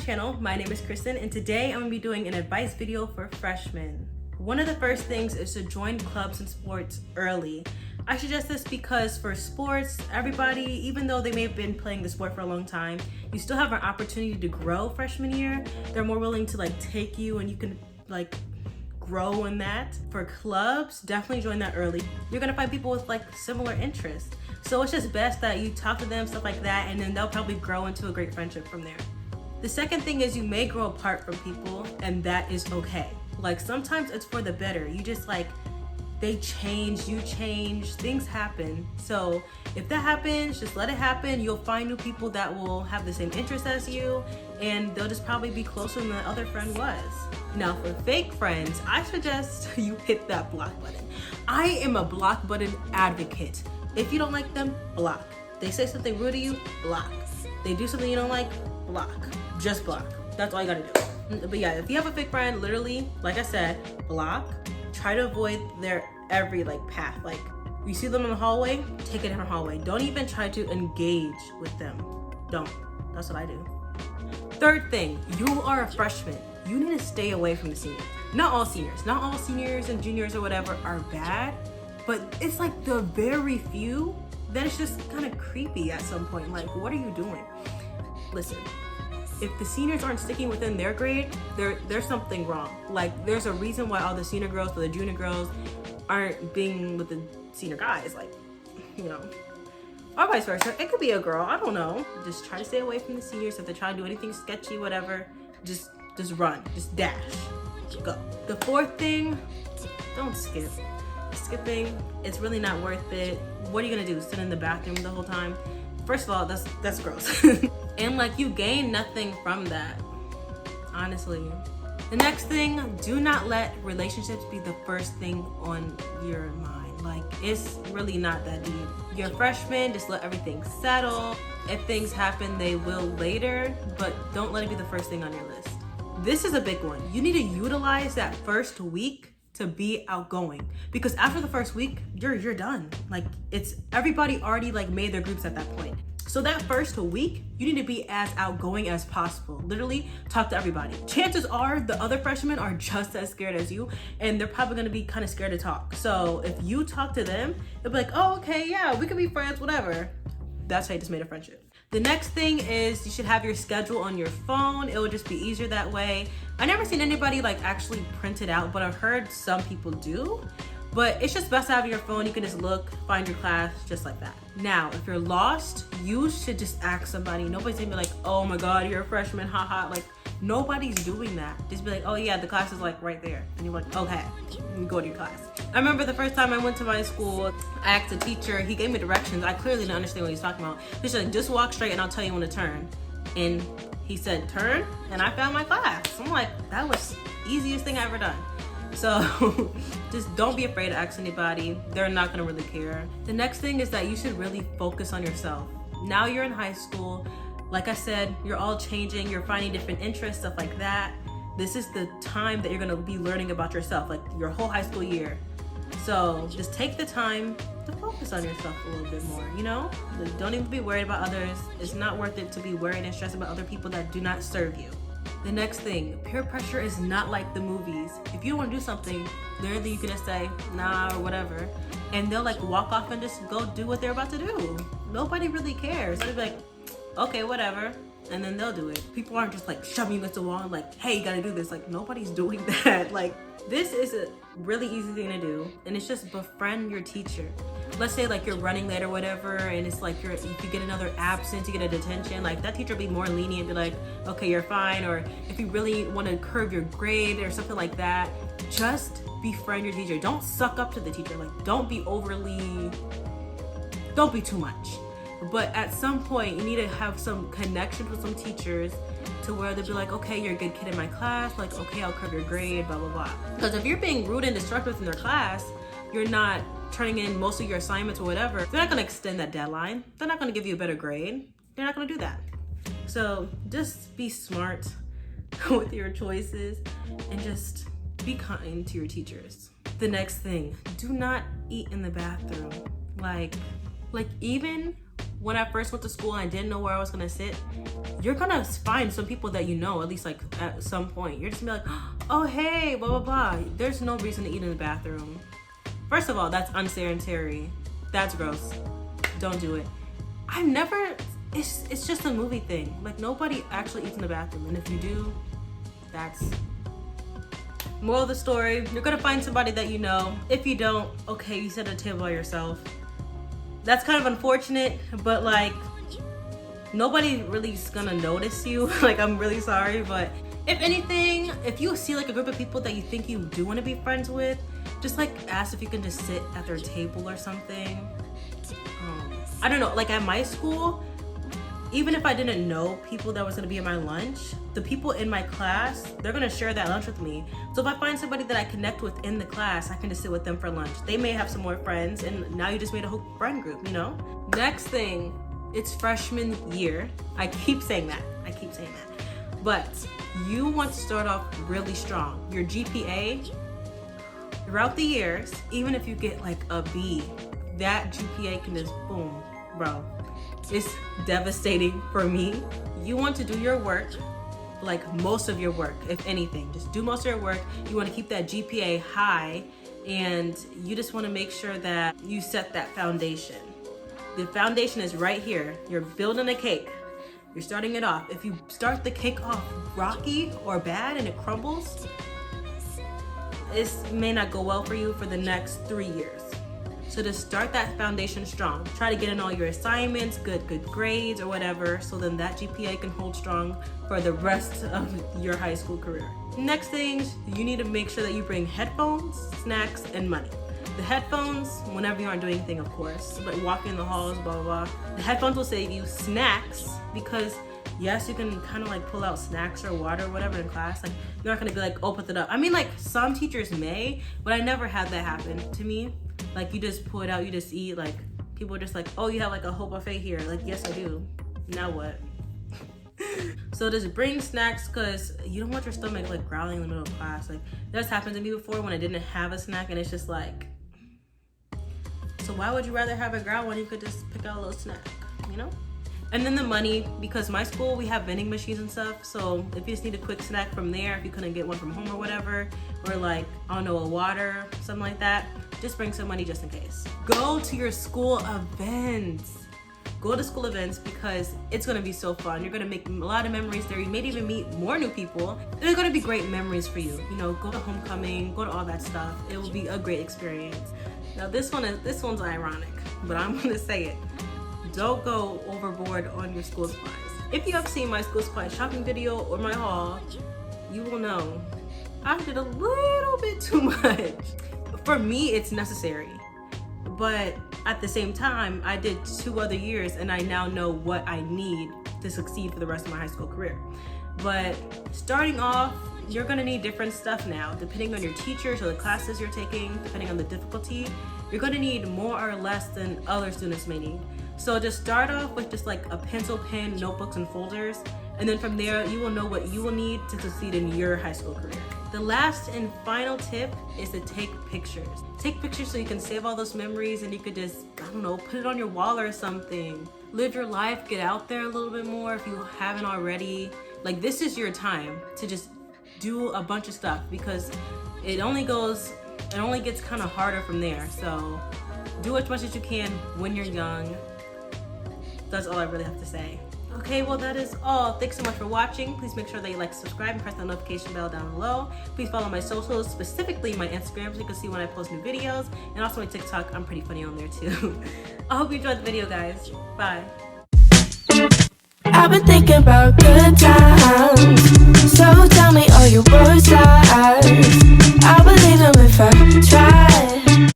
channel. My name is Kristin, and today I'm gonna be doing an advice video for freshmen. One of the first things is to join clubs and sports early. I suggest this because for sports, everybody, even though they may have been playing the sport for a long time, you still have an opportunity to grow freshman year. They're more willing to take you and you can grow in that. For clubs, definitely join that early. You're gonna find people with similar interests. So it's just best that you talk to them, stuff like that, and then they'll probably grow into a great friendship from there. The second thing is you may grow apart from people, and that is okay. Sometimes it's for the better. You just they change, you change, things happen. So if that happens, just let it happen. You'll find new people that will have the same interests as you, and they'll just probably be closer than the other friend was. Now for fake friends, I suggest you hit that block button. I am a block button advocate. If you don't like them, block. They say something rude to you, block. They do something you don't like, block. Just block. That's all you gotta do. But yeah, if you have a fake friend, literally, like I said, block. Try to avoid their every path. You see them in the hallway, take it in the hallway. Don't even try to engage with them. Don't. That's what I do. Third thing, you are a freshman. You need to stay away from the seniors. Not all seniors and juniors or whatever are bad, but it's the very few that it's just kind of creepy at some point. What are you doing? Listen, if the seniors aren't sticking within their grade, there's something wrong. There's a reason why all the senior girls or the junior girls aren't being with the senior guys, or vice versa. It could be a girl, I don't know. Just try to stay away from the seniors. If they try to do anything sketchy, whatever, just run, just dash, go. The fourth thing, don't skip. Skipping, it's really not worth it. What are you gonna do? Sit in the bathroom the whole time? First of all, that's gross. And you gain nothing from that, honestly. The next thing, do not let relationships be the first thing on your mind. It's really not that deep. You're a freshman, just let everything settle. If things happen, they will later, but don't let it be the first thing on your list. This is a big one. You need to utilize that first week to be outgoing, because after the first week, you're done. It's everybody already made their groups at that point. So that first week, you need to be as outgoing as possible. Literally talk to everybody. Chances are the other freshmen are just as scared as you, and they're probably gonna be kind of scared to talk. So if you talk to them, they'll be oh, okay, yeah, we could be friends, whatever. That's how you just made a friendship. The next thing is you should have your schedule on your phone. It will just be easier that way. I never seen anybody actually print it out, but I've heard some people do. But it's just best to have your phone. You can just look, find your class, just like that. Now, if you're lost, you should just ask somebody. Nobody's gonna be oh my God, you're a freshman, haha. Nobody's doing that. Just be oh yeah, the class is right there. And you're okay, you go to your class. I remember the first time I went to my school, I asked the teacher, he gave me directions. I clearly didn't understand what he was talking about. He said, just walk straight and I'll tell you when to turn. And he said, turn, and I found my class. I'm that was the easiest thing I ever done. So just don't be afraid to ask anybody. They're not gonna really care. The next thing is that you should really focus on yourself. Now you're in high school. Like I said, you're all changing, you're finding different interests, stuff like that. This is the time that you're gonna be learning about yourself, your whole high school year. So just take the time to focus on yourself a little bit more, Don't even be worried about others. It's not worth it to be worried and stressed about other people that do not serve you. The next thing, peer pressure is not like the movies. If you don't want to do something, literally you can just say, nah, or whatever. And they'll walk off and just go do what they're about to do. Nobody really cares. They'll be okay, whatever. And then they'll do it. People aren't just shoving you against the wall and hey, you gotta do this. Nobody's doing that. This is a really easy thing to do. And it's just befriend your teacher. Let's say you're running late or whatever, and it's if you get another absence, you get a detention, that teacher will be more lenient, be okay, you're fine. Or if you really want to curb your grade or something like that, just befriend your teacher. Don't suck up to the teacher. Don't be too much. But at some point, you need to have some connections with some teachers to where they'll be okay, you're a good kid in my class, okay, I'll curb your grade, blah, blah, blah. Because if you're being rude and destructive in their class, you're not turning in most of your assignments or whatever, they're not gonna extend that deadline. They're not gonna give you a better grade. They're not gonna do that. So just be smart with your choices and just be kind to your teachers. The next thing, do not eat in the bathroom. Even when I first went to school and I didn't know where I was gonna sit, you're gonna find some people that you know, at least like at some point. You're just gonna be like, oh hey, blah blah blah. There's no reason to eat in the bathroom. First of all, that's unsanitary. That's gross. Don't do it. I've never, it's just a movie thing. Like nobody actually eats in the bathroom. And if you do, that's, moral of the story, you're gonna find somebody that you know. If you don't, okay, you sit at a table by yourself. That's kind of unfortunate, but like, nobody really is gonna notice you. Like, I'm really sorry, but if anything, if you see like a group of people that you think you do wanna be friends with, just like ask if you can just sit at their table or something. I don't know, like at my school, even if I didn't know people that was gonna be at my lunch, the people in my class, they're gonna share that lunch with me. So if I find somebody that I connect with in the class, I can just sit with them for lunch. They may have some more friends, and now you just made a whole friend group, you know? Next thing, it's freshman year. I keep saying that. But you want to start off really strong. Your GPA, throughout the years, even if you get like a B, that GPA can just boom, bro. It's devastating for me. You want to do your work, like most of your work, if anything. Just do most of your work. You want to keep that GPA high, and you just want to make sure that you set that foundation. The foundation is right here. You're building a cake. You're starting it off. If you start the cake off rocky or bad and it crumbles, it may not go well for you for the next 3 years. So to start that foundation strong, try to get in all your assignments, good grades or whatever, so then that GPA can hold strong for the rest of your high school career. Next things, you need to make sure that you bring headphones, snacks, and money. The headphones, whenever you aren't doing anything, of course, but walking in the halls, blah, blah, blah. The headphones will save you. Snacks, because yes, you can kind of like pull out snacks or water or whatever in class. Like, you're not gonna be like, oh, put it up. I mean, like some teachers may, but I never had that happen to me. Like you just pull it out, you just eat. Like people are just like, oh, you have like a whole buffet here. Like, yes, I do. Now what? So just bring snacks, because you don't want your stomach like growling in the middle of class. Like that's happened to me before when I didn't have a snack, and it's just like, so why would you rather have a growl when you could just pick out a little snack, you know? And then the money, because my school, we have vending machines and stuff. So if you just need a quick snack from there, if you couldn't get one from home or whatever, or like, I don't know, a water, something like that, just bring some money just in case. Go to your school events. Go to school events, because it's gonna be so fun. You're gonna make a lot of memories there. You may even meet more new people. They're gonna be great memories for you. You know, go to homecoming, go to all that stuff. It will be a great experience. Now this one's ironic, but I'm gonna say it. Don't go overboard on your school supplies. If you have seen my school supplies shopping video or my haul, you will know I did a little bit too much. For me, it's necessary. But at the same time, I did 2 other years, and I now know what I need to succeed for the rest of my high school career. But starting off, you're gonna need different stuff now, depending on your teachers or the classes you're taking, depending on the difficulty. You're gonna need more or less than other students may need. So just start off with just like a pencil, pen, notebooks, and folders. And then from there, you will know what you will need to succeed in your high school career. The last and final tip is to take pictures. Take pictures so you can save all those memories, and you could just, I don't know, put it on your wall or something. Live your life, get out there a little bit more if you haven't already. Like, this is your time to just do a bunch of stuff, because it only gets kind of harder from there. So do as much as you can when you're young. That's all I really have to say. Okay, well, that is all. Thanks so much for watching. Please make sure that you like, subscribe, and press the notification bell down below. Please follow my socials, specifically my Instagram, so you can see when I post new videos, and also my TikTok. I'm pretty funny on there too. I hope you enjoyed the video, guys. Bye. I've been thinking about good times.